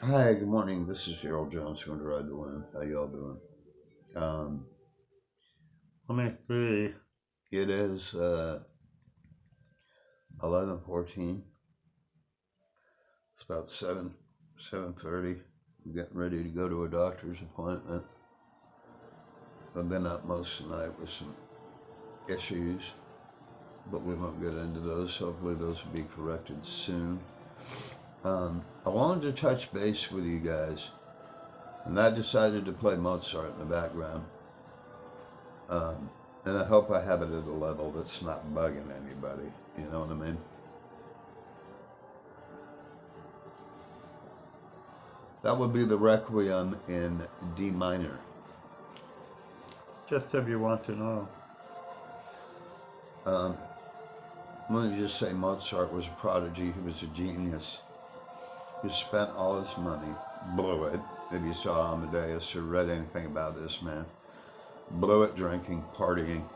Hi, good morning. This is Darryl Jones going to ride the wind. How y'all doing? Um, Let me see. It is 11:14. It's about 7:30. I'm getting ready to go to a doctor's appointment. I've been up most of the night with some issues, but we won't get into those. Hopefully, those will be corrected soon. I wanted to touch base with you guys, and I decided to play Mozart in the background. And I hope I have it at a level that's not bugging anybody. You know what I mean? That would be the Requiem in D minor. Just if you want to know. Let me just say Mozart was a prodigy. He was a genius. He spent all his money, blew it. If you saw Amadeus or read anything about this man, blew it drinking, partying,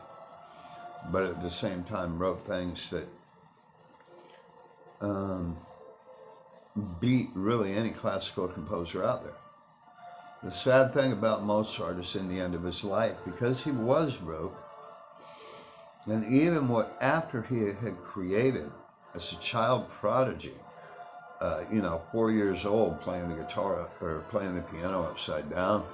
but at the same time wrote things that beat really any classical composer out there. The sad thing about Mozart is in the end of his life, because he was broke, and even what after he had created as a child prodigy, 4 years old, playing the guitar or playing the piano upside down.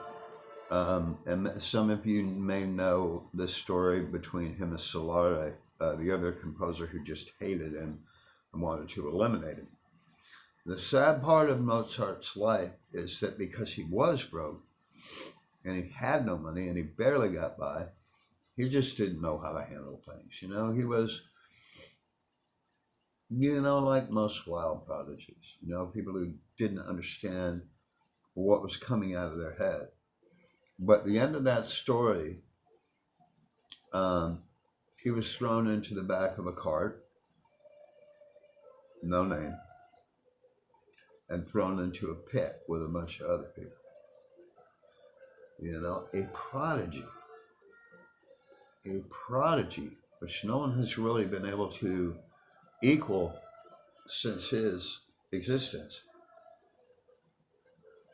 And some of you may know the story between him and Solare, the other composer who just hated him and wanted to eliminate him. The sad part of Mozart's life is that because he was broke and he had no money and he barely got by, he just didn't know how to handle things. He was, like most wild prodigies, people who didn't understand what was coming out of their head. But the end of that story, he was thrown into the back of a cart, no name, and thrown into a pit with a bunch of other people. A prodigy, which no one has really been able to equal since his existence.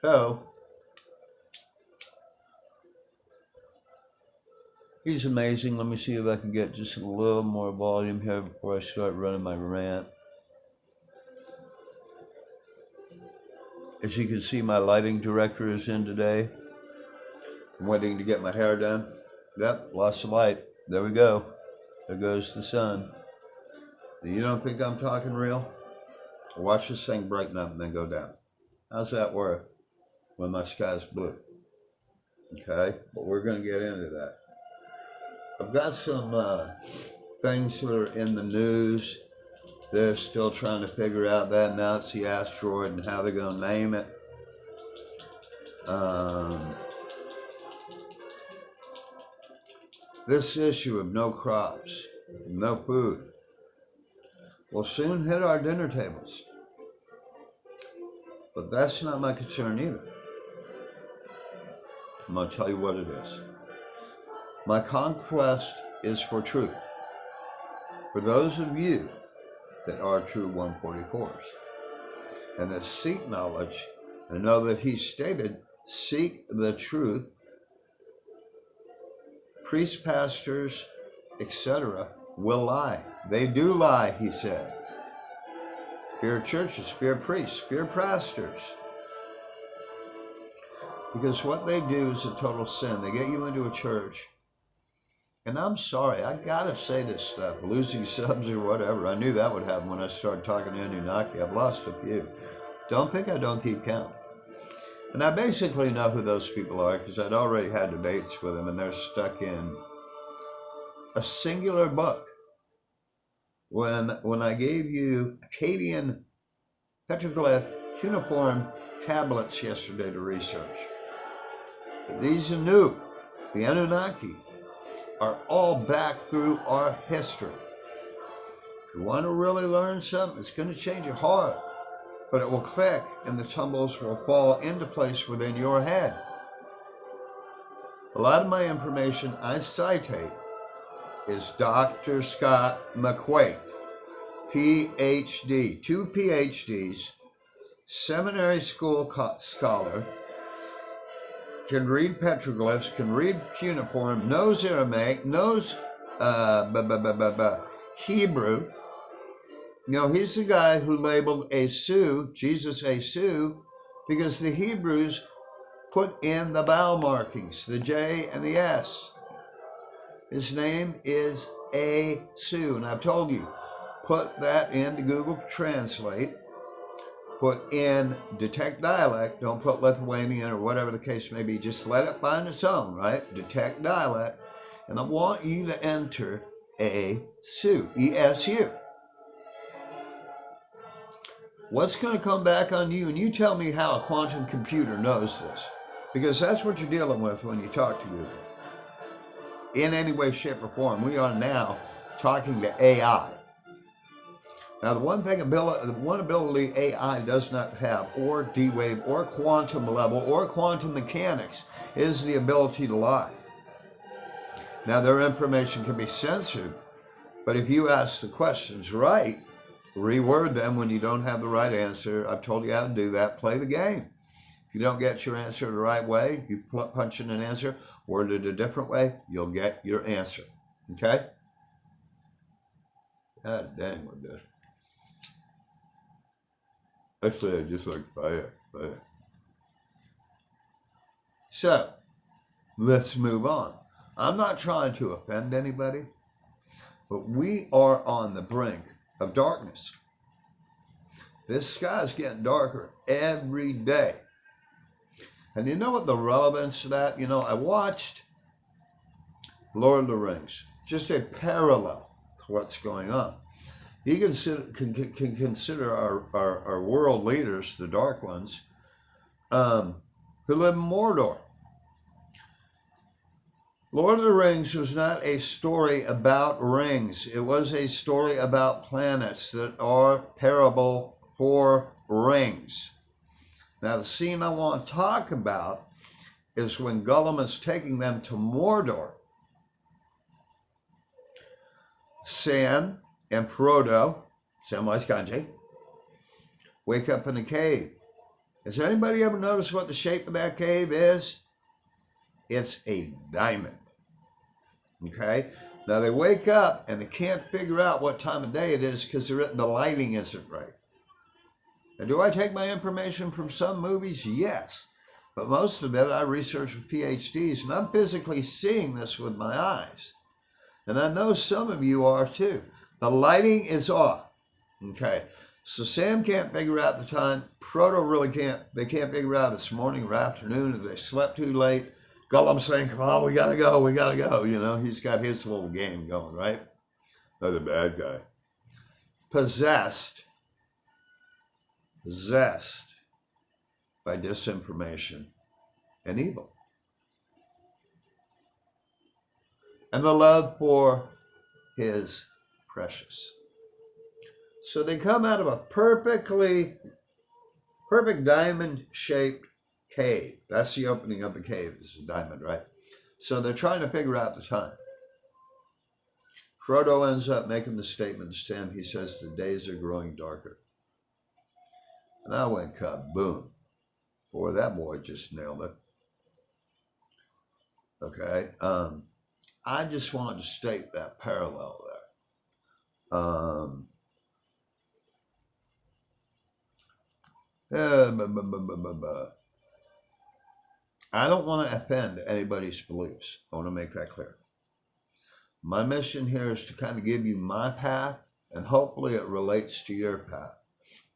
So, he's amazing. Let me see if I can get just a little more volume here before I start running my rant. As you can see, my lighting director is in today. I'm waiting to get my hair done. Yep, lost the light. There we go. There goes the sun. You don't think I'm talking real? Watch this thing brighten up and then go down. How's that work when my sky's blue? Okay, but we're going to get into that. I've got some things that are in the news. They're still trying to figure out that Nazi asteroid and how they're going to name it. This issue of no crops, no food, will soon hit our dinner tables. But that's not my concern either. I'm going to tell you what it is. My conquest is for truth. For those of you that are true 144s and that seek knowledge and know that he stated, seek the truth. Priests, pastors, etc. will lie. They do lie, he said. Fear churches, fear priests, fear pastors. Because what they do is a total sin. They get you into a church. And I'm sorry, I gotta say this stuff, losing subs or whatever. I knew that would happen when I started talking to Anunnaki. I've lost a few. Don't think I don't keep count. And I basically know who those people are because I'd already had debates with them, and they're stuck in a singular book. When I gave you Akkadian petroglyph cuneiform tablets yesterday to research, these are new. The Anunnaki are all back through our history. If you want to really learn something, it's going to change your heart, but it will click and the tumbles will fall into place within your head. A lot of my information I citate is Dr. Scott McQuaid, PhD, 2 PhDs, seminary school scholar, can read petroglyphs, can read cuneiform, knows Aramaic, knows Hebrew. He's the guy who labeled Jesus Asu, because the Hebrews put in the vowel markings, the J and the S. His name is Asu, and I've told you, put that into Google Translate, put in detect dialect, don't put Lithuanian or whatever the case may be, just let it find its own, right? Detect dialect, and I want you to enter Asu, E-S-U. What's going to come back on you? And you tell me how a quantum computer knows this, because that's what you're dealing with when you talk to Google. In any way, shape, or form, we are now talking to AI. Now, the one ability AI does not have, or D-Wave, or quantum level, or quantum mechanics, is the ability to lie. Now, their information can be censored, but if you ask the questions right, reword them when you don't have the right answer. I've told you how to do that. Play the game. If you don't get your answer the right way, you punch in an answer, word it a different way, you'll get your answer. Okay? God dang, what this? Actually, I just like fire. So, let's move on. I'm not trying to offend anybody, but we are on the brink of darkness. This sky's getting darker every day. And you know what the relevance of that? I watched Lord of the Rings, just a parallel to what's going on. You can consider our world leaders, the dark ones, who live in Mordor. Lord of the Rings was not a story about rings. It was a story about planets that are parable for rings. Now, the scene I want to talk about is when Gollum is taking them to Mordor. Sam and Frodo, Samwise Gamgee, wake up in a cave. Has anybody ever noticed what the shape of that cave is? It's a diamond. Okay? Now they wake up and they can't figure out what time of day it is because the lighting isn't right. And do I take my information from some movies? Yes. But most of it I research with PhDs, and I'm physically seeing this with my eyes. And I know some of you are too. The lighting is off. Okay. So Sam can't figure out the time. Frodo really can't. They can't figure out if it's morning or afternoon, if they slept too late. Gollum's saying, come on, we gotta go. He's got his little game going, right? Another bad guy. Possessed by disinformation and evil. And the love for his precious. So they come out of a perfect diamond-shaped cave. That's the opening of the cave. It's a diamond, right? So they're trying to figure out the time. Frodo ends up making the statement to Sam. He says, the days are growing darker. And I went kaboom. Boy, that boy just nailed it. Okay. I just wanted to state that parallel there. I don't want to offend anybody's beliefs. I want to make that clear. My mission here is to kind of give you my path, and hopefully it relates to your path.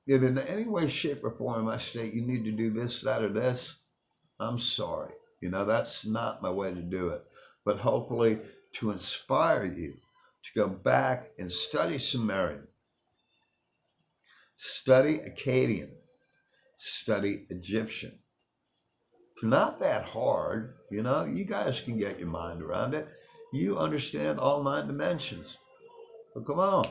If in any way, shape, or form I state you need to do this, that, or this, I'm sorry. That's not my way to do it. But hopefully to inspire you to go back and study Sumerian, study Akkadian, study Egyptian. It's not that hard, you guys can get your mind around it. You understand all 9 dimensions. But come on.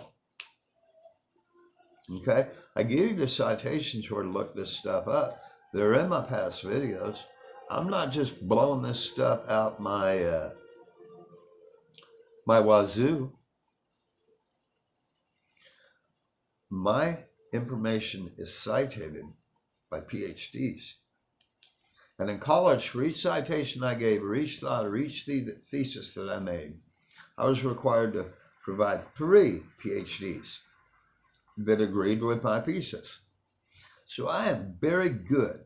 Okay? I give you the citations where to look this stuff up. They're in my past videos. I'm not just blowing this stuff out my wazoo. My information is cited by PhDs. And in college, for each citation I gave, or each thought, or each thesis that I made, I was required to provide 3 PhDs that agreed with my thesis. So I am very good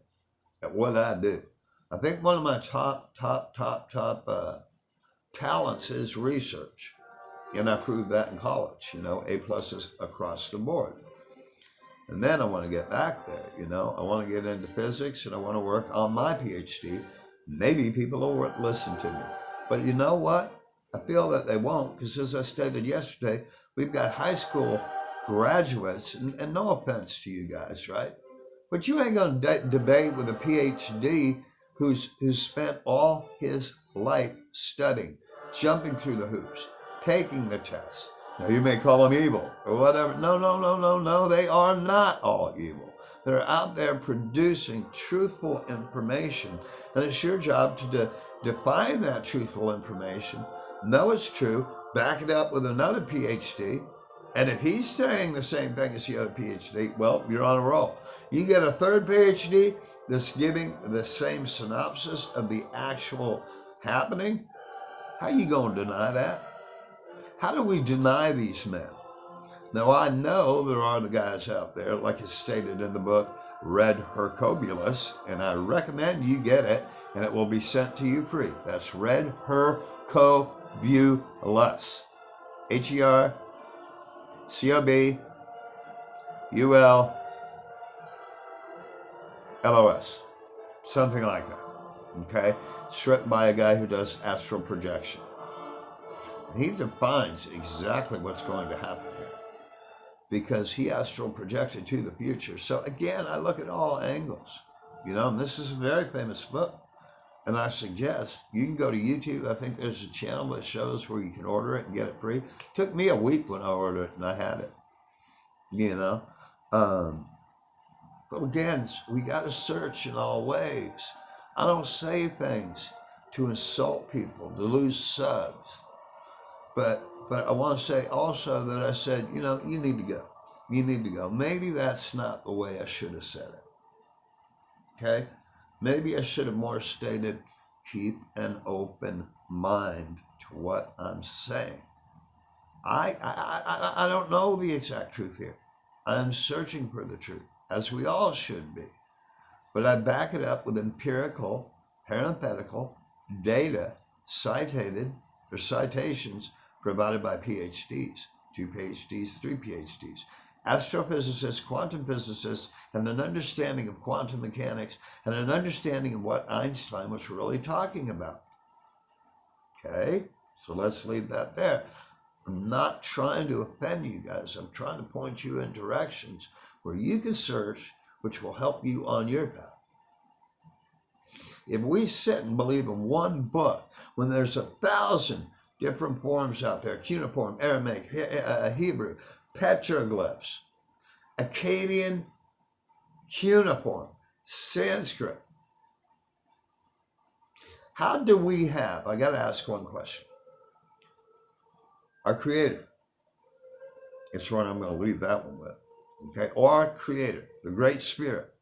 at what I do. I think one of my top talents is research. And I proved that in college, A pluses across the board. And then I want to get back there, I want to get into physics and I want to work on my PhD. Maybe people will listen to me. But you know what? I feel that they won't, because as I stated yesterday, we've got high school graduates, and no offense to you guys, right? But you ain't going to debate with a PhD who's spent all his life studying, jumping through the hoops, taking the tests. Now, you may call them evil or whatever. No. They are not all evil. They're out there producing truthful information. And it's your job to define that truthful information, know it's true, back it up with another PhD. And if he's saying the same thing as the other PhD, well, you're on a roll. You get a third PhD that's giving the same synopsis of the actual happening. How are you going to deny that? How do we deny these men? Now, I know there are the guys out there, like it's stated in the book, Red Hercobulus, and I recommend you get it, and it will be sent to you free. That's Red Hercobulus. HERCOBULOS. Something like that. Okay? It's written by a guy who does astral projection. He defines exactly what's going to happen here, because he astral projected to the future. So again, I look at all angles, and this is a very famous book. And I suggest you can go to YouTube. I think there's a channel that shows where you can order it and get it free. It took me a week when I ordered it and I had it, But again, we got to search in all ways. I don't say things to insult people, to lose subs. But I want to say also that I said, you need to go. You need to go. Maybe that's not the way I should have said it. Okay? Maybe I should have more stated, keep an open mind to what I'm saying. I don't know the exact truth here. I'm searching for the truth, as we all should be. But I back it up with empirical, parenthetical data, citations provided by PhDs, 2 PhDs, 3 PhDs, astrophysicists, quantum physicists, and an understanding of quantum mechanics, and an understanding of what Einstein was really talking about. Okay, so let's leave that there. I'm not trying to offend you guys. I'm trying to point you in directions where you can search, which will help you on your path. If we sit and believe in one book, when there's 1,000 different forms out there, cuneiform, Aramaic, Hebrew, petroglyphs, Akkadian, cuneiform, Sanskrit. How do we have, I got to ask one question, our Creator? It's one I'm going to leave that one with. Okay, or our Creator, the Great Spirit,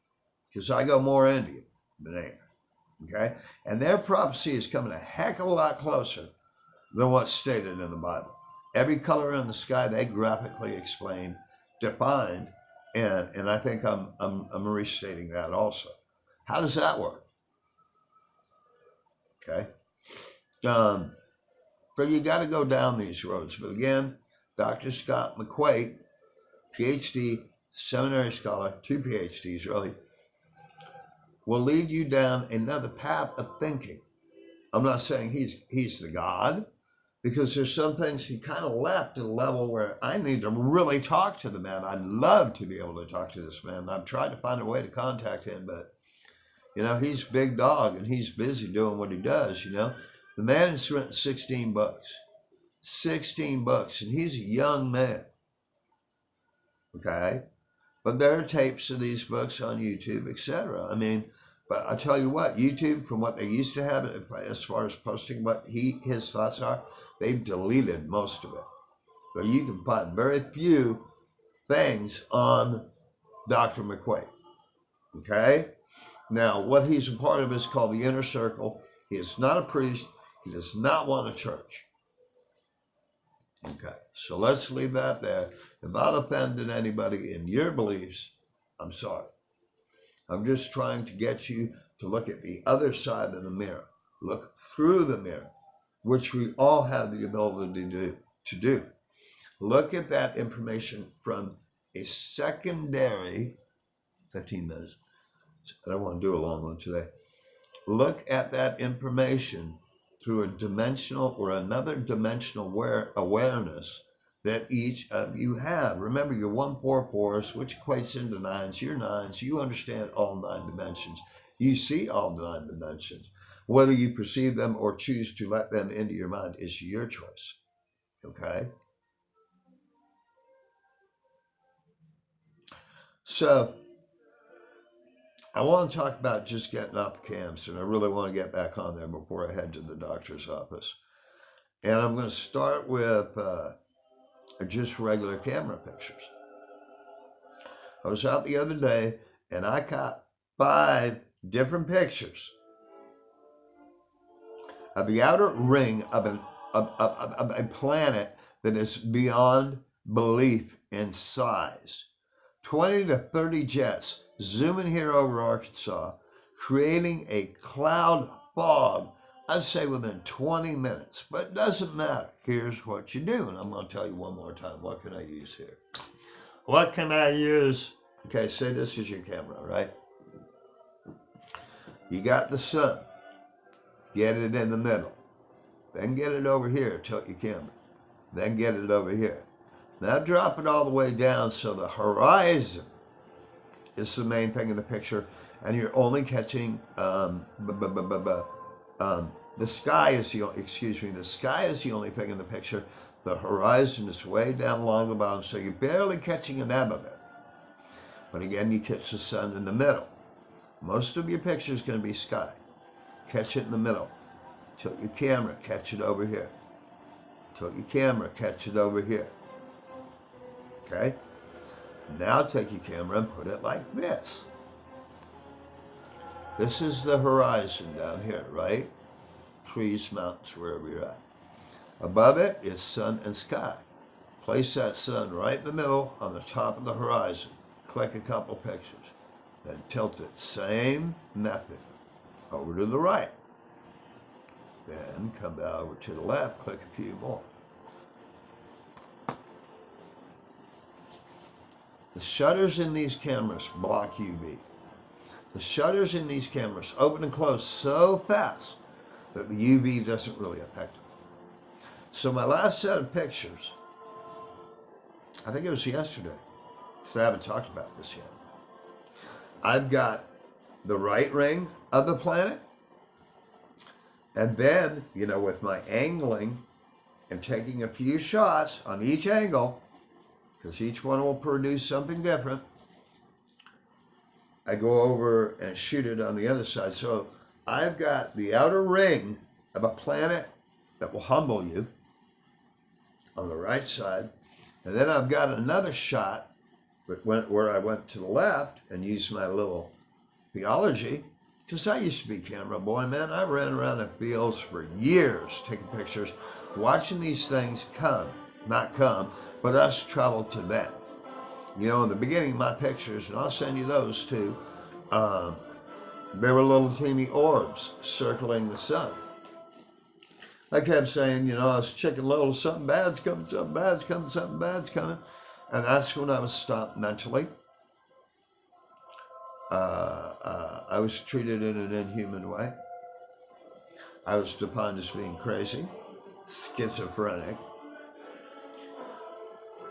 because I go more into you than anything. Okay, and their prophecy is coming a heck of a lot closer than what's stated in the Bible. Every color in the sky they graphically explained, defined, and I think I'm restating that also. How does that work? Okay, so you got to go down these roads. But again, Dr. Scott McQuaid, PhD, seminary scholar, 2 PhDs really, will lead you down another path of thinking. I'm not saying he's the God, because there's some things he kind of left at a level where I need to really talk to the man. I'd love to be able to talk to this man. I've tried to find a way to contact him, but he's big dog and he's busy doing what he does. The man has written 16 books. 16 books, and he's a young man. Okay? But there are tapes of these books on YouTube, etc. But I tell you what, YouTube, from what they used to have, as far as posting what his thoughts are, they've deleted most of it. But you can find very few things on Dr. McQuaid. Okay? Now, what he's a part of is called the inner circle. He is not a priest. He does not want a church. Okay, so let's leave that there. If I've offended anybody in your beliefs, I'm sorry. I'm just trying to get you to look at the other side of the mirror. Look through the mirror, which we all have the ability to do. Look at that information from a secondary, 15 minutes. I don't want to do a long one today. Look at that information through a dimensional or another dimensional awareness that each of you have. Remember, you're 144s, which equates into nines. You're nines. You understand all 9 dimensions. You see all 9 dimensions. Whether you perceive them or choose to let them into your mind is your choice. Okay? So, I want to talk about just getting up cams, and I really want to get back on there before I head to the doctor's office. And I'm going to start with just regular camera pictures. I was out the other day, and I caught 5 different pictures of the outer ring of a planet that is beyond belief in size. 20 to 30 jets zooming here over Arkansas, creating a cloud fog, I'd say within 20 minutes. But it doesn't matter. Here's what you do, and I'm going to tell you one more time. What can I use here? What can I use? Okay, say this is your camera, right? You got the sun. Get it in the middle. Then get it over here, tilt your camera. Then get it over here. Now drop it all the way down so the horizon is the main thing in the picture, and you're only catching the sky is the sky is the only thing in the picture. The horizon is way down along the bottom, so you're barely catching an ebb of it. But again, you catch the sun in the middle. Most of your picture is going to be sky. Catch it in the middle. Tilt your camera, catch it over here. Tilt your camera, catch it over here. Okay? Now take your camera and put it like this. This is the horizon down here, right? Trees, mountains, wherever you're at. Above it is sun and sky. Place that sun right in the middle on the top of the horizon. Click a couple pictures. Then tilt it. Same method. Over to the right. Then come back over to the left. Click a few more. The shutters in these cameras block UV. The shutters in these cameras open and close so fast that the UV doesn't really affect them. So my last set of pictures, I think it was yesterday, so I haven't talked about this yet. I've got the right ring of the planet, and then, with my angling and taking a few shots on each angle, because each one will produce something different, I go over and shoot it on the other side. So I've got the outer ring of a planet that will humble you on the right side. And then I've got another shot where I went to the left and used my little theology, because I used to be camera boy, man. I ran around in fields for years taking pictures, watching these things not come, but us travel to them. In the beginning, my pictures, and I'll send you those too, they were little teeny orbs circling the sun. I kept saying, I was chicken little, something bad's coming, something bad's coming, something bad's coming. And that's when I was stopped mentally. I was treated in an inhuman way. I was defined as being crazy, schizophrenic.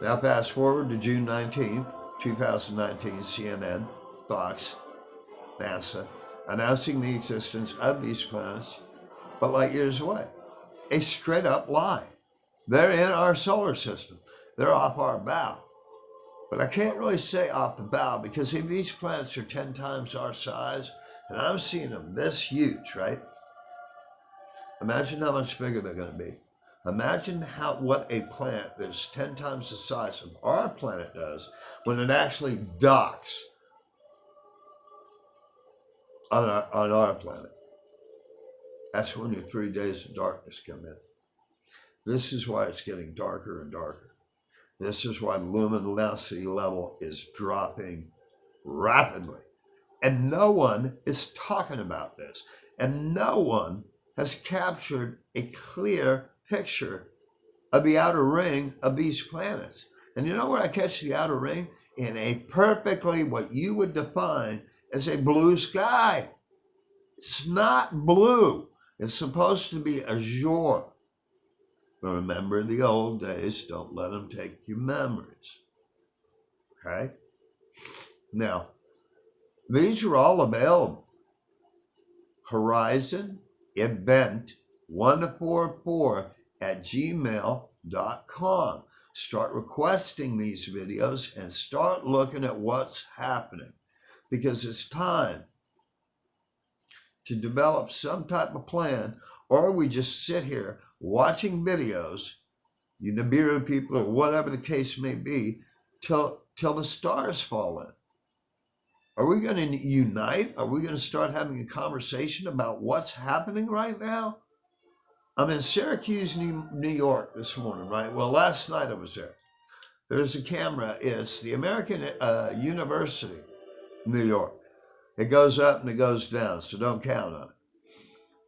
Now fast forward to June 19th, 2019, CNN, Fox, NASA, announcing the existence of these planets, but light years away. A straight up lie. They're in our solar system. They're off our bow. But I can't really say off the bow, because if these planets are 10 times our size, and I'm seeing them this huge, right? Imagine how much bigger they're going to be. Imagine what a planet that's 10 times the size of our planet does when it actually docks on our planet. That's when your 3 days of darkness come in. This is why it's getting darker and darker. This is why the luminosity level is dropping rapidly. And no one is talking about this. And no one has captured a clear picture of the outer ring of these planets. And you know where I catch the outer ring? In a perfectly what you would define as a blue sky. It's not blue. It's supposed to be azure. Remember the old days. Don't let them take your memories. Okay? Now, these are all available. Horizon Event 144 at gmail.com. Start requesting these videos and start looking at what's happening, because it's time to develop some type of plan, or we just sit here watching videos, you Nibiru people or whatever the case may be, till the stars fall in. Are we going to unite? Are we going to start having a conversation about what's happening right now? I'm in Syracuse, New York this morning, right? Well, last night I was there. There's a camera. It's the American University, New York. It goes up and it goes down, so don't count on it.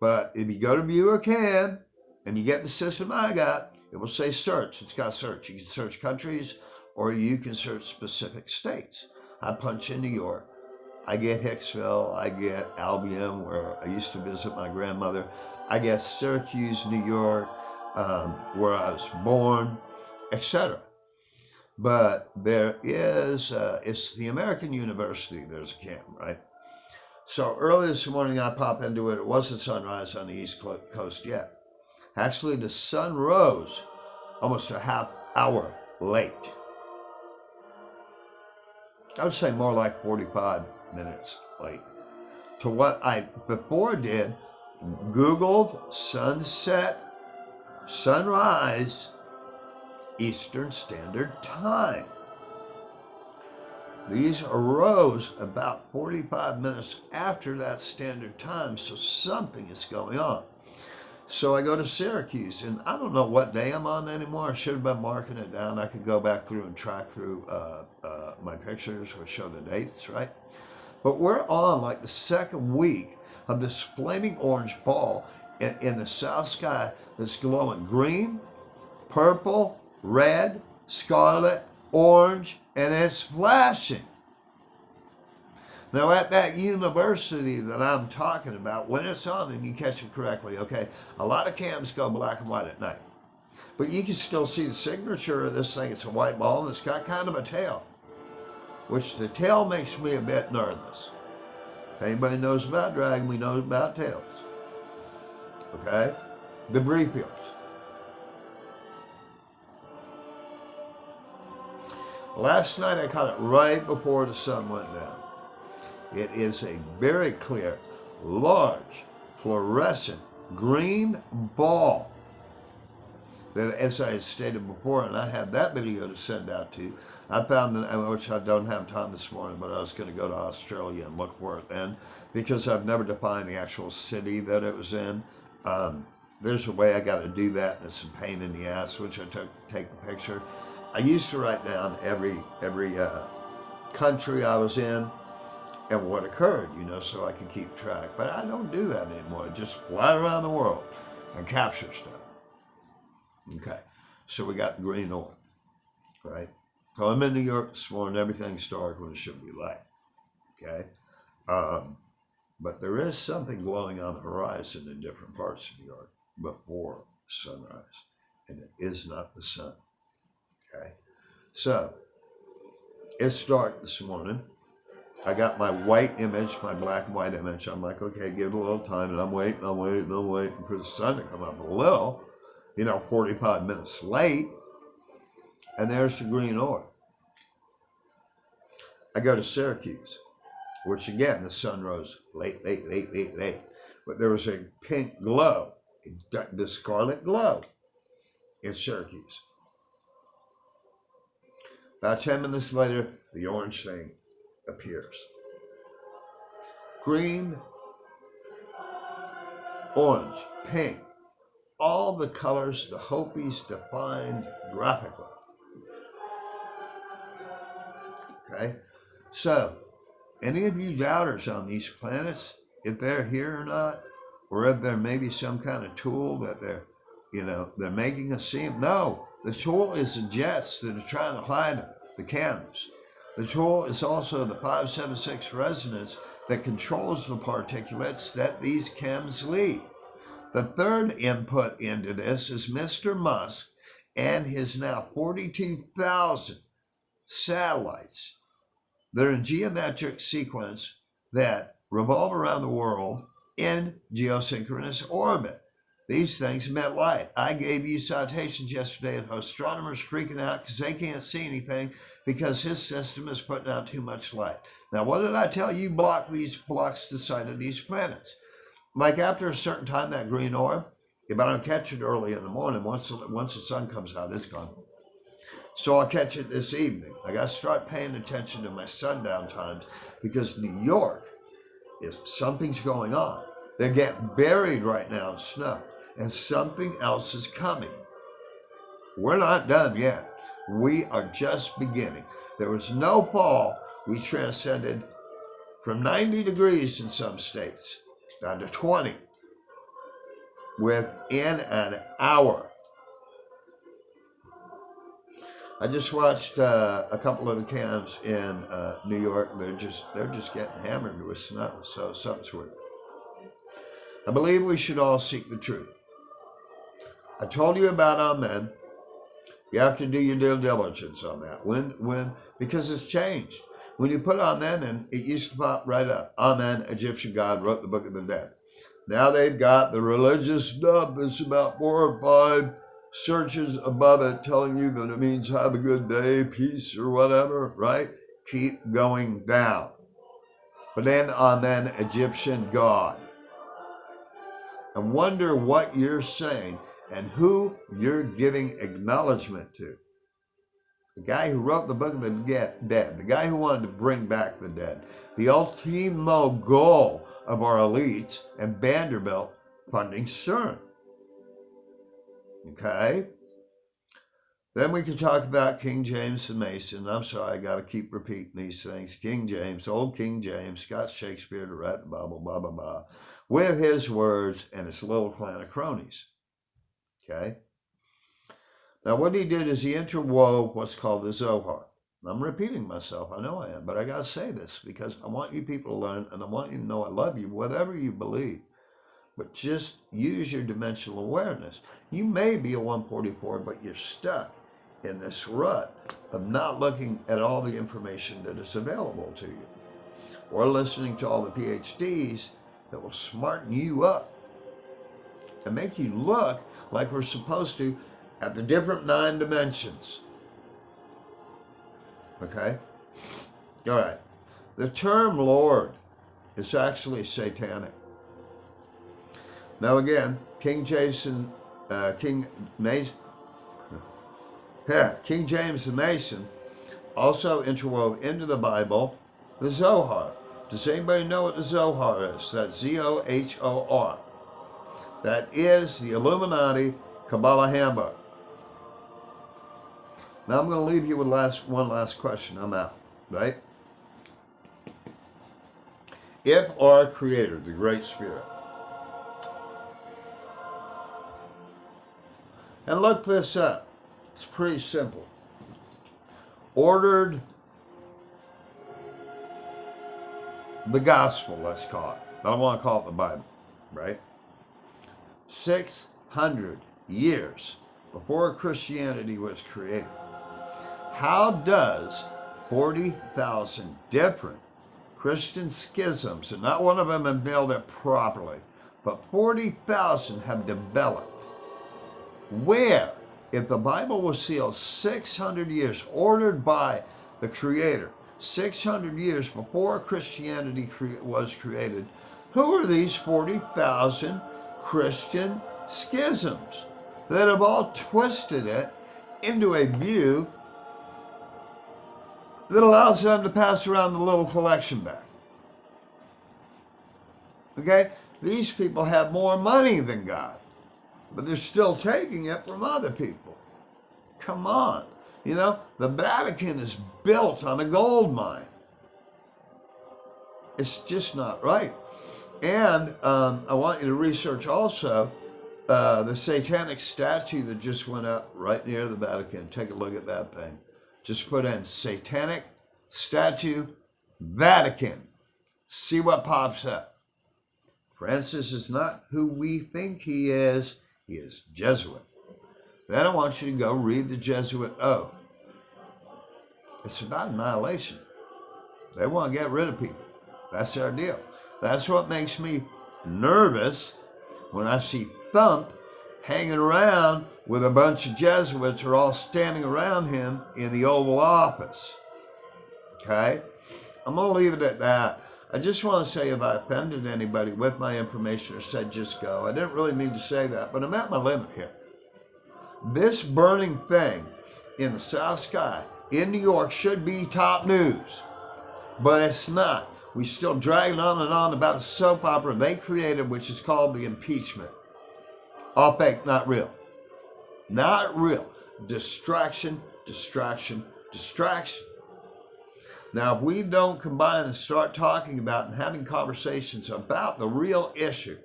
But if you go to view a cam and you get the system I got, it will say search. It's got search. You can search countries or you can search specific states. I punch in New York. I get Hicksville. I get Albion, where I used to visit my grandmother. I get Syracuse, New York, where I was born, etc. But there is, it's the American University. There's a camp, right? So early this morning, I pop into it. It wasn't sunrise on the East Coast yet. Actually, the sun rose almost a half hour late. I would say more like 45 minutes late to what I before did. Googled sunset, sunrise, Eastern Standard Time. These arose about 45 minutes after that standard time, so something is going on. So I go to Syracuse, and I don't know what day I'm on anymore. I should have been marking it down. I could go back through and track through my pictures, which show the dates, right? But we're on like the second week of this flaming orange ball in the south sky that's glowing green, purple, red, scarlet, orange, and it's flashing. Now, at that university that I'm talking about, when it's on and you catch it correctly, okay, a lot of cams go black and white at night. But you can still see the signature of this thing. It's a white ball, and it's got kind of a tail, which the tail makes me a bit nervous. If anybody knows about dragon, we know about tails. Okay? Debris fields. Last night I caught it right before the sun went down. It is a very clear, large, fluorescent green ball that, as I had stated before, and I had that video to send out to you, I found that, which I don't have time this morning, but I was going to go to Australia and look for it then, because I've never defined the actual city that it was in. There's a way I got to do that, and it's a pain in the ass, which I take the picture. I used to write down every country I was in and what occurred, so I can keep track. But I don't do that anymore. I just fly around the world and capture stuff. Okay, so we got the green orb, right? So I'm in New York this morning. Everything's dark when it should be light, okay? But there is something glowing on the horizon in different parts of New York before sunrise, and it is not the sun, okay? So it's dark this morning. I got my white image, my black and white image. I'm like, okay, give it a little time, and I'm waiting for the sun to come up a little, 45 minutes late, and there's the green orb. I go to Syracuse, which again, the sun rose late. But there was a pink glow, the scarlet glow in Syracuse. About 10 minutes later, the orange thing appears. Green, orange, pink, all the colors the Hopis defined graphically. Okay? So, any of you doubters on these planets, if they're here or not, or if there may be some kind of tool that they're making us see them. No, the tool is the jets that are trying to hide them, the chems. The tool is also the 576 resonance that controls the particulates that these chems leave. The third input into this is Mr. Musk and his now 42,000 satellites. They're in geometric sequence that revolve around the world in geosynchronous orbit. These things emit light. I gave you citations yesterday of astronomers freaking out because they can't see anything because his system is putting out too much light. Now, what did I tell you? Block these blocks the sight of these planets. Like after a certain time, that green orb, if I don't catch it early in the morning, once the sun comes out, it's gone. So I'll catch it this evening. I got to start paying attention to my sundown times because New York, something's going on. They're getting buried right now in snow, and something else is coming. We're not done yet. We are just beginning. There was no fall. We transcended from 90 degrees in some states down to 20 within an hour. I just watched a couple of the cams in New York. They're just getting hammered with snow, so something's weird. I believe we should all seek the truth. I told you about Amen. You have to do your due diligence on that. Because it's changed. When you put Amen in, it used to pop right up. Amen, Egyptian God, wrote the Book of the Dead. Now they've got the religious stuff that's about 4 or 5 searches above it telling you that it means have a good day, peace, or whatever, right? Keep going down. Put in Amen, Egyptian God. And wonder what you're saying and who you're giving acknowledgement to. The guy who wrote the Book of the Dead, the guy who wanted to bring back the dead, the ultimo goal of our elites and Vanderbilt funding CERN. Okay? Then we can talk about King James the Mason. I'm sorry, I got to keep repeating these things. King James, old King James, got Shakespeare to write the Bible, blah, blah, blah, with his words and his little clan of cronies. Okay? Now, what he did is he interwove what's called the Zohar. I'm repeating myself. I know I am, but I got to say this because I want you people to learn, and I want you to know I love you, whatever you believe. But just use your dimensional awareness. You may be a 144, but you're stuck in this rut of not looking at all the information that is available to you, or listening to all the PhDs that will smarten you up and make you look like we're supposed to at the different 9 dimensions. Okay? All right. The term Lord is actually satanic. Now again, King James the Mason also interwove into the Bible the Zohar. Does anybody know what the Zohar is? That's Z-O-H-O-R. That is the Illuminati Kabbalah Handbook. Now I'm going to leave you with one last question. I'm out, right? If our Creator, the Great Spirit, and look this up, it's pretty simple, ordered the gospel, let's call it. I don't want to call it the Bible, right? 600 years before Christianity was created. How does 40,000 different Christian schisms, and not one of them have nailed it properly, but 40,000 have developed? Where, if the Bible was sealed 600 years, ordered by the Creator, 600 years before Christianity was created, who are these 40,000 Christian schisms that have all twisted it into a view that allows them to pass around the little collection bag? Okay? These people have more money than God, but they're still taking it from other people. Come on. You know, the Vatican is built on a gold mine. It's just not right. And I want you to research also the satanic statue that just went up right near the Vatican. Take a look at that thing. Just put in satanic statue Vatican. See what pops up. Francis is not who we think he is. He is Jesuit. Then I want you to go read the Jesuit oath. It's about annihilation. They want to get rid of people. That's their deal. That's what makes me nervous when I see Thump hanging around with a bunch of Jesuits who are all standing around him in the Oval Office. Okay? I'm going to leave it at that. I just want to say if I offended anybody with my information or said just go, I didn't really mean to say that, but I'm at my limit here. This burning thing in the South Sky in New York should be top news, but it's not. We still dragging on and on about a soap opera they created, which is called the impeachment. All fake, not real. Not real. Distraction, distraction, distraction. Now, if we don't combine and start talking about and having conversations about the real issue,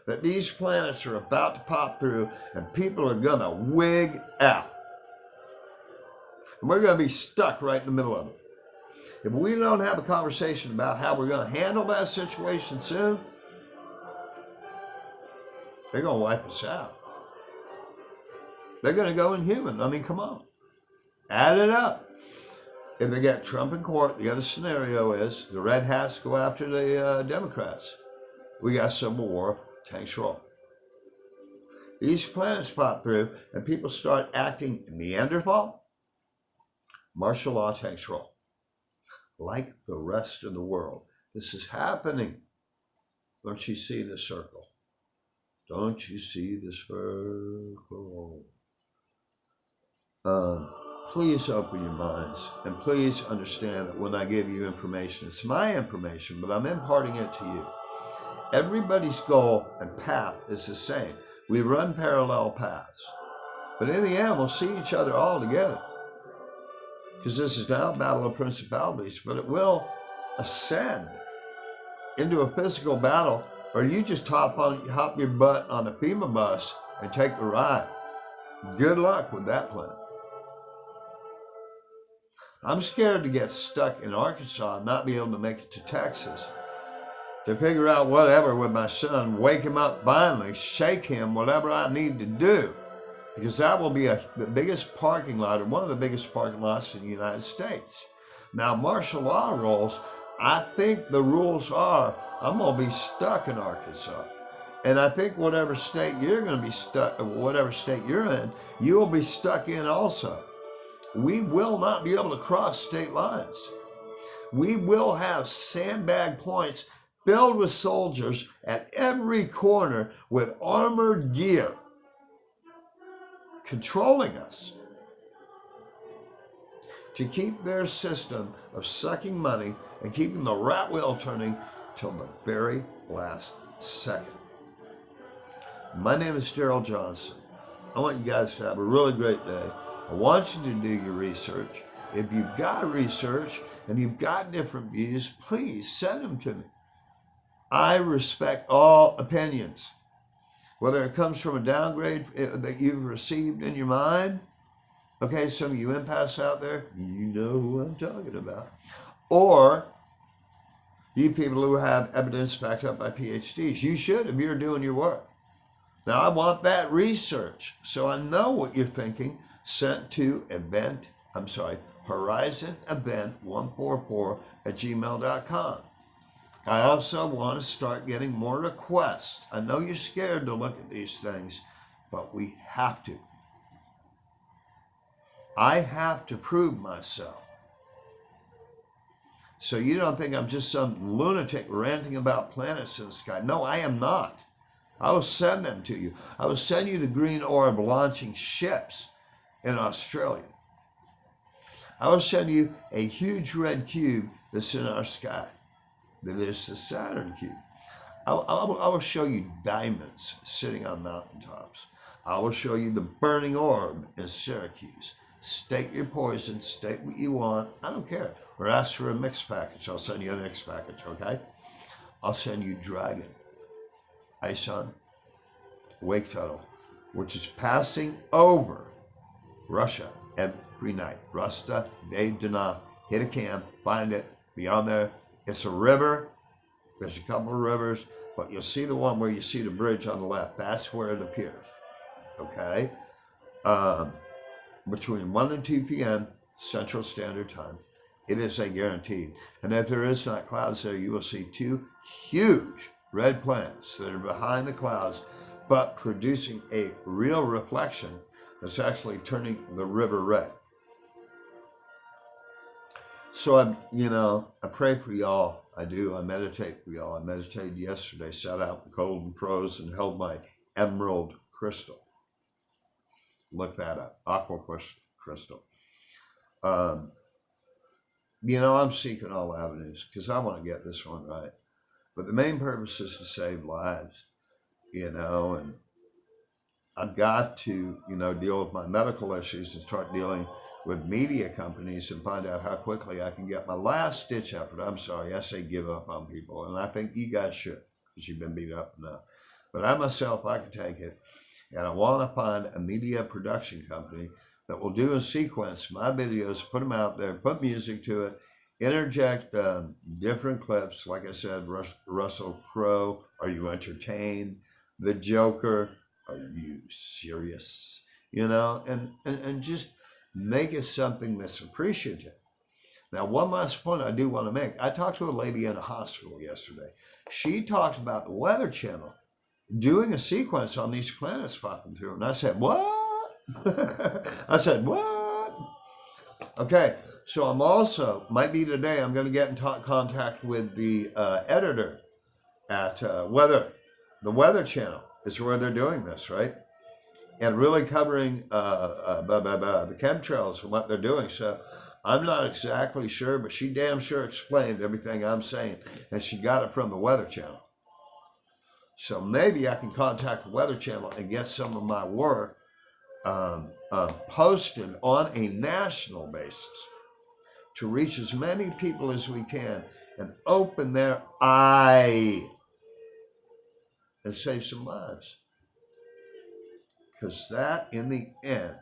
that these planets are about to pop through and people are going to wig out. And we're going to be stuck right in the middle of it. If we don't have a conversation about how we're going to handle that situation soon, they're going to wipe us out. They're going to go inhuman. I mean, come on. Add it up. If they get Trump in court, the other scenario is the red hats go after the Democrats. We got civil war, tanks roll. These planets pop through and people start acting Neanderthal, martial law, tanks roll. Like the rest of the world. This is happening. Don't you see the circle? Don't you see the circle? Please open your minds and please understand that when I give you information, it's my information, but I'm imparting it to you. Everybody's goal and path is the same. We run parallel paths, but in the end, we'll see each other all together. Because this is now a battle of principalities, but it will ascend into a physical battle, or you just hop your butt on a FEMA bus and take the ride. Good luck with that plan. I'm scared to get stuck in Arkansas and not be able to make it to Texas. To figure out whatever with my son, wake him up finally, shake him, whatever I need to do. Because that will be the biggest parking lot, or one of the biggest parking lots in the United States. Now, martial law rules, I think the rules are, I'm going to be stuck in Arkansas. And I think whatever state you're going to be stuck, whatever state you're in, you will be stuck in also. We will not be able to cross state lines. We will have sandbag points filled with soldiers at every corner with armored gear controlling us to keep their system of sucking money and keeping the rat wheel turning till the very last second. My name is Darryl Johnson. I want you guys to have a really great day. I want you to do your research. If you've got research and you've got different views, please send them to me. I respect all opinions. Whether it comes from a downgrade that you've received in your mind, okay, some of you empaths out there, you know who I'm talking about. Or you people who have evidence backed up by PhDs. You should if you're doing your work. Now, I want that research, so I know what you're thinking, sent to horizonevent144@gmail.com. I also want to start getting more requests. I know you're scared to look at these things, but we have to. I have to prove myself. So you don't think I'm just some lunatic ranting about planets in the sky. No, I am not. I will send them to you. I will send you the green orb launching ships in Australia. I will send you a huge red cube that's in our sky. That is the Saturn cube. I will show you diamonds sitting on mountaintops. I will show you the burning orb in Syracuse. State your poison, state what you want. I don't care. Or ask for a mixed package. I'll send you a mixed package, okay? I'll send you Dragon, Ison, Wake Tuttle, which is passing over Russia every night. Rasta, they do not hit a cam, find it, be on there. It's a river. There's a couple of rivers, but you'll see the one where you see the bridge on the left. That's where it appears, okay? Between 1 and 2 p.m. Central Standard Time. It is a guaranteed. And if there is not clouds there, you will see 2 huge red planets that are behind the clouds, but producing a real reflection that's actually turning the river red. So I pray for y'all. I do. I meditate for y'all. I meditated yesterday, sat out in cold and froze, and held my emerald crystal. Look that up. Aqua crystal. I'm seeking all avenues because I want to get this one right. But the main purpose is to save lives, and I've got to, deal with my medical issues and start dealing with media companies and find out how quickly I can get my last ditch effort. I'm sorry, I say give up on people, and I think you guys should because you've been beat up enough. But I myself, I can take it, and I want to find a media production company that will do a sequence my videos, put them out there, put music to it, interject different clips. Like I said, Russell Crowe, are you entertained? The Joker, are you serious? And just make it something that's appreciative. Now, one last point I do want to make. I talked to a lady in a hospital yesterday. She talked about the Weather Channel doing a sequence on these planets popping through. And I said, what? I said, what? Okay, so I'm also, might be today, I'm going to get in contact with the editor at the Weather Channel is where they're doing this, right? And really covering the chemtrails and what they're doing. So I'm not exactly sure, but she damn sure explained everything I'm saying. And she got it from the Weather Channel. So maybe I can contact the Weather Channel and get some of my work posted on a national basis to reach as many people as we can and open their eye and save some lives. Because that, in the end,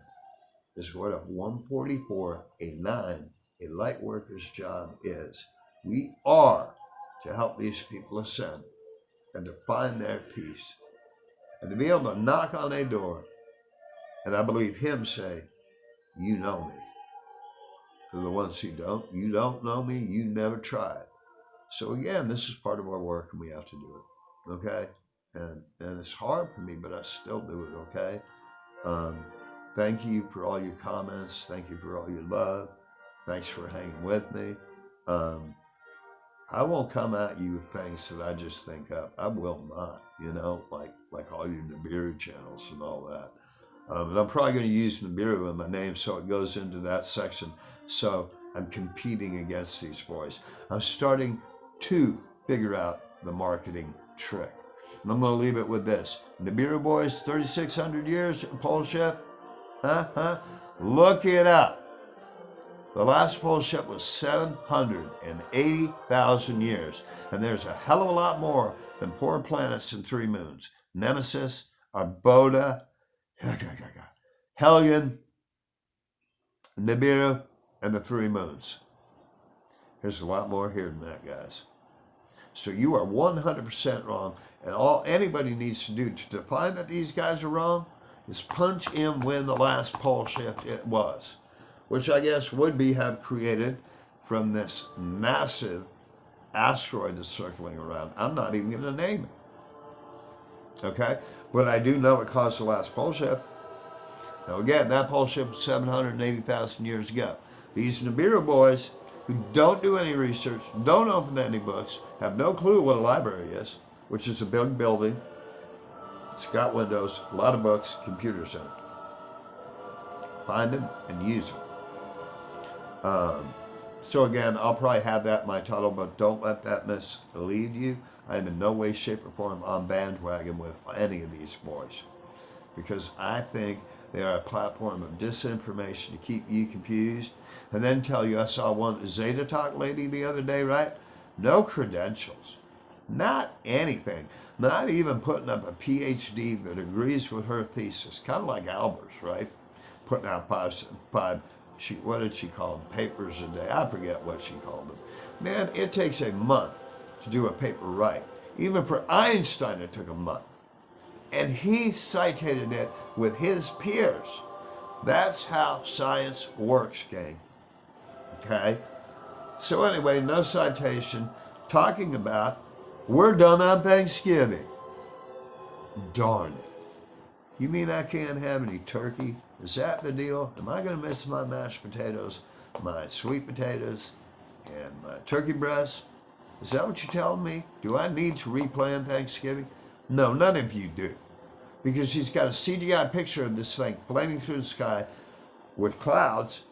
is what a 144, a 9, a light worker's job is. We are to help these people ascend and to find their peace and to be able to knock on a door and I believe him say, you know me. For the ones who don't, you don't know me, you never tried. So again, this is part of our work and we have to do it, okay? And it's hard for me, but I still do it, okay? Thank you for all your comments. Thank you for all your love. Thanks for hanging with me. I won't come at you with things that I just think up. I will not, like all your Nibiru channels and all that. And I'm probably going to use Nibiru in my name so it goes into that section. So I'm competing against these boys. I'm starting to figure out the marketing trick. And I'm going to leave it with this. Nibiru boys, 3,600 years, pole ship. Look it up. The last pole ship was 780,000 years. And there's a hell of a lot more than 4 planets and 3 moons. Nemesis, Arboda, Hellion, Nibiru, and the 3 moons. There's a lot more here than that, guys. So you are 100% wrong. And all anybody needs to do to define that these guys are wrong is punch in when the last pole shift it was, which I guess would be have created from this massive asteroid that's circling around. I'm not even going to name it. Okay? But I do know it caused the last pole shift. Now again, that pole shift was 780,000 years ago. These Nibiru boys who don't do any research, don't open any books, have no clue what a library is, which is a big building. It's got windows, a lot of books, computers in it. Find them and use them. So again, I'll probably have that in my title, but don't let that mislead you. I am in no way, shape, or form on bandwagon with any of these boys, because I think they are a platform of disinformation to keep you confused and then tell you, I saw one Zeta Talk lady the other day, right? No credentials, not anything, not even putting up a PhD that agrees with her thesis, kind of like Albert's, right? Putting out five, what did she call them? Papers a day. I forget what she called them. Man, it takes a month to do a paper right. Even for Einstein, it took a month. And he cited it with his peers. That's how science works, gang. Okay? So anyway, no citation. Talking about, we're done on Thanksgiving. Darn it. You mean I can't have any turkey? Is that the deal? Am I going to miss my mashed potatoes, my sweet potatoes, and my turkey breast? Is that what you're telling me? Do I need to replan Thanksgiving? No, none of you do. Because she's got a CGI picture of this thing flaming through the sky with clouds.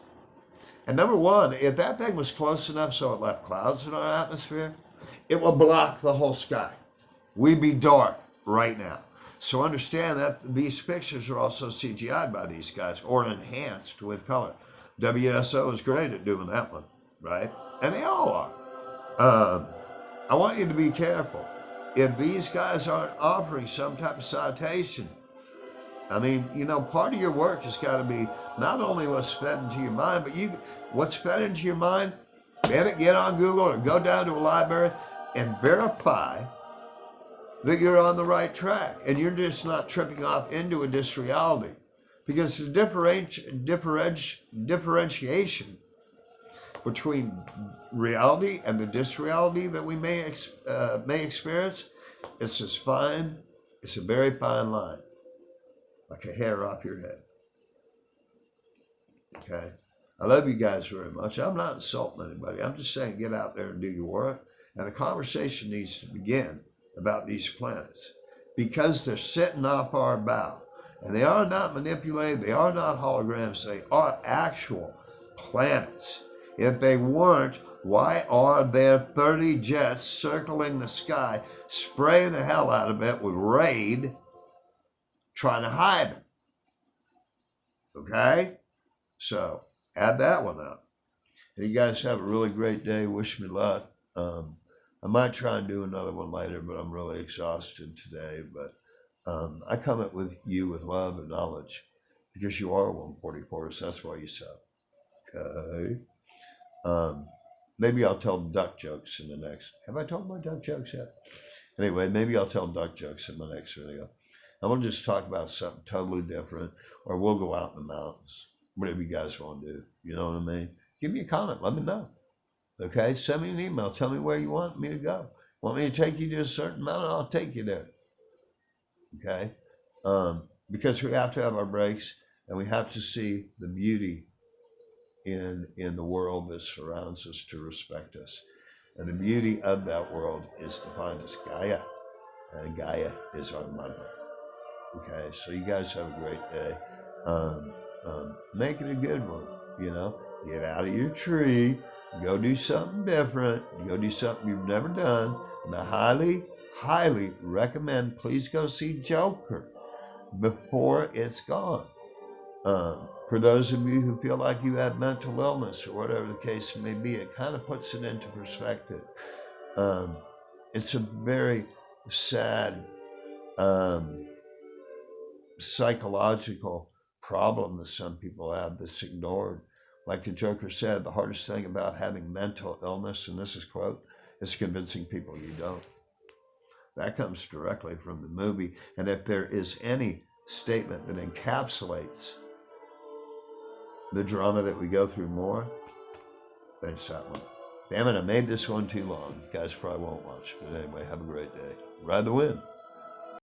And number one, if that thing was close enough so it left clouds in our atmosphere, it will block the whole sky. We'd be dark right now. So understand that these pictures are also CGI'd by these guys or enhanced with color. WSO is great at doing that one, right? And they all are. I want you to be careful. If these guys aren't offering some type of citation, I mean, you know, part of your work has got to be not only what's fed into your mind, but what's fed into your mind, get on Google or go down to a library and verify that you're on the right track and you're just not tripping off into a disreality. Because the differentiation between reality and the disreality that we may experience, it's a very fine line, like a hair off your head. Okay? I love you guys very much. I'm not insulting anybody. I'm just saying get out there and do your work. And the conversation needs to begin about these planets because they're sitting off our bow. And they are not manipulated. They are not holograms. They are actual planets. If they weren't, why are there 30 jets circling the sky, spraying the hell out of it with raid, trying to hide them? Okay? So, add that one up. And you guys have a really great day. Wish me luck. I might try and do another one later, but I'm really exhausted today. But I come at you with love and knowledge because you are 144, so that's why you suck. Okay? Maybe I'll tell duck jokes in the next. Have I told my duck jokes yet? Anyway, maybe I'll tell duck jokes in my next video. And we'll just talk about something totally different, or we'll go out in the mountains. Whatever you guys want to do. You know what I mean? Give me a comment. Let me know. Okay? Send me an email. Tell me where you want me to go. Want me to take you to a certain mountain? I'll take you there. Okay? Because we have to have our breaks, and we have to see the beauty in the world that surrounds us to respect us. And the beauty of that world is defined as Gaia. And Gaia is our mother. Okay, so you guys have a great day. Make it a good one, you know. Get out of your tree. Go do something different. Go do something you've never done. And I highly, highly recommend, please go see Joker before it's gone. For those of you who feel like you have mental illness or whatever the case may be, it kind of puts it into perspective. It's a very sad psychological problem that some people have that's ignored. Like the Joker said, the hardest thing about having mental illness, and this is quote, is convincing people you don't. That comes directly from the movie. And if there is any statement that encapsulates the drama that we go through more, then it's that one. Damn it, I made this one too long. You guys probably won't watch. But anyway, have a great day. Ride the wind.